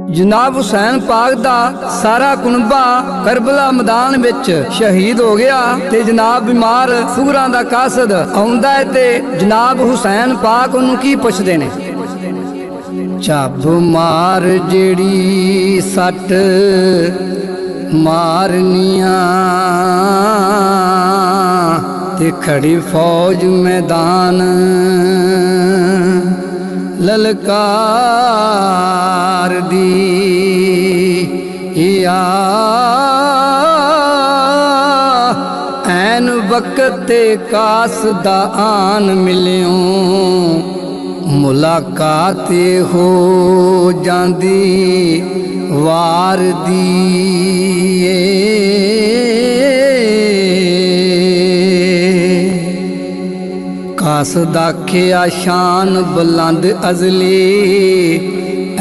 जनाब हुसैन पाक दा सारा कुनबा करबला मैदान विच शहीद हो गया ते जनाब बीमार सुगरां दा कासद आउंदा है ते जनाब हुसैन पाक उन्होंने की पुछदे ने। झब मार जेड़ी सट मारनिया ते खड़ी फौज मैदान ललकार दी या ऐन वक्त कास दा आन मिलियों मुलाकात हो जांदी वार दी। कास दाखिया शान बुलंद अजली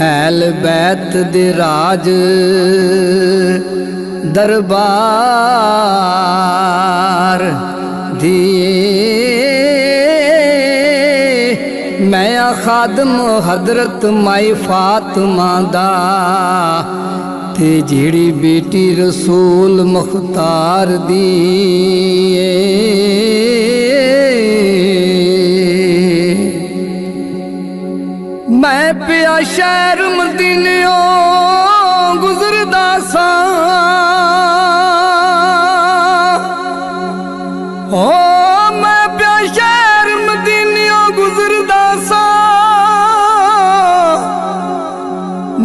ऐल बैत दे राज दरबार दिए। मैं खादम हजरत माई फातिमा दा ते जेड़ी बेटी रसूल मुख्तार दी। मैं पिया शहर मदीनियों गुजरदा सा ओ मैं पिया शहर मदीनियों गुजरदा सा।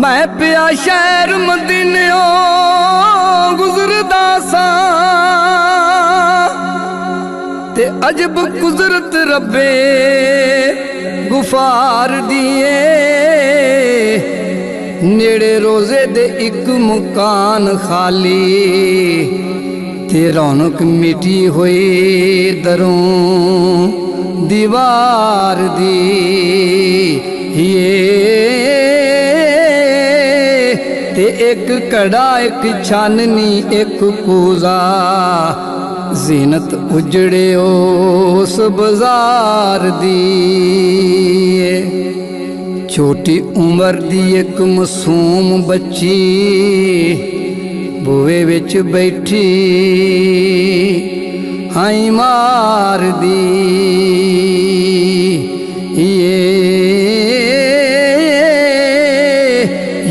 मैं पिया शहर मदीनियों गुजरदा सा ते अजब कुदरत रब्बे गुफार दिए। नेड़े रोजे दे एक मुकान खाली ते रौनक मिटी हुई दरों दीवार दी। ये ते एक कड़ा एक छाननी एक कूजा जीनत उजड़े उस बाजार दी। छोटी उम्र दी एक मासूम बच्ची बुए विच बैठी हाई मार दी। ये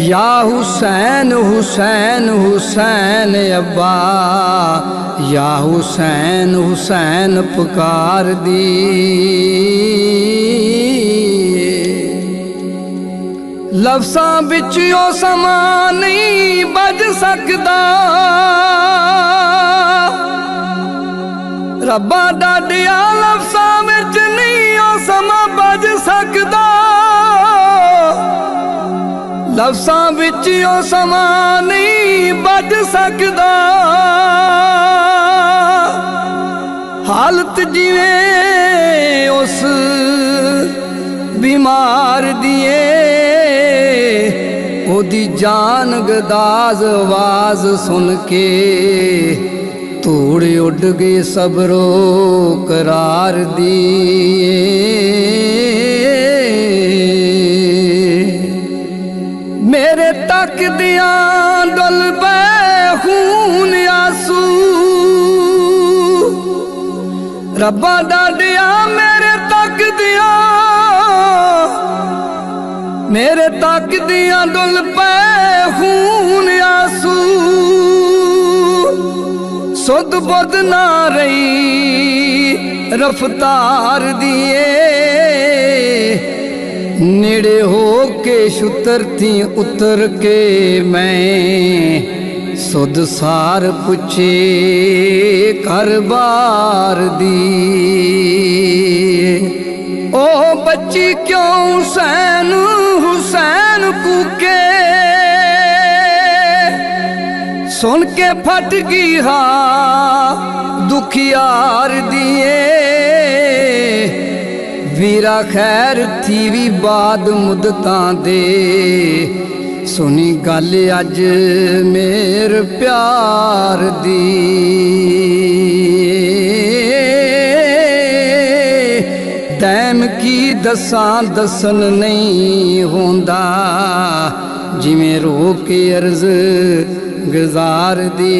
या हुसैन हुसैन हुसैन अब्बा या हुसैन हुसैन पुकार दी। लफ्ज़ां विच ओ समा नहीं बज सकदा रब्बा डाडिया लफ्ज़ां विच नहीं ओ समा बज सकदा। लफ्ज़ां विच ओ समा नहीं बज सकदा। हालत जिवें उस बीमार दिए ओदी जान गदाज आवाज सुन के धूड़ उड़ गए सबरो करार दिए। मेरे तक दिया डुल पे खून आंसू रब्बा डाडिया मेरे तक दिया डुल पे खून आंसू। सुध बुध ना रही रफ्तार दिए। नेड़े हो के छुतरती उतर के मैं सुध सार पुछे घर बार दी। ओ बच्ची क्यों हुसैन हुसैन कूके सुन के फट गई हा दुखियार दिए। वीरा खैर थी भी बाद मुद्दतां दे सुनी गल अज मेरे प्यार दी। दैम की दसां दसन नहीं होंदा ਜਿਵੇਂ ਰੋਕ ਕੇ ਅਰਜ਼ ਗੁਜ਼ਾਰ ਦੀ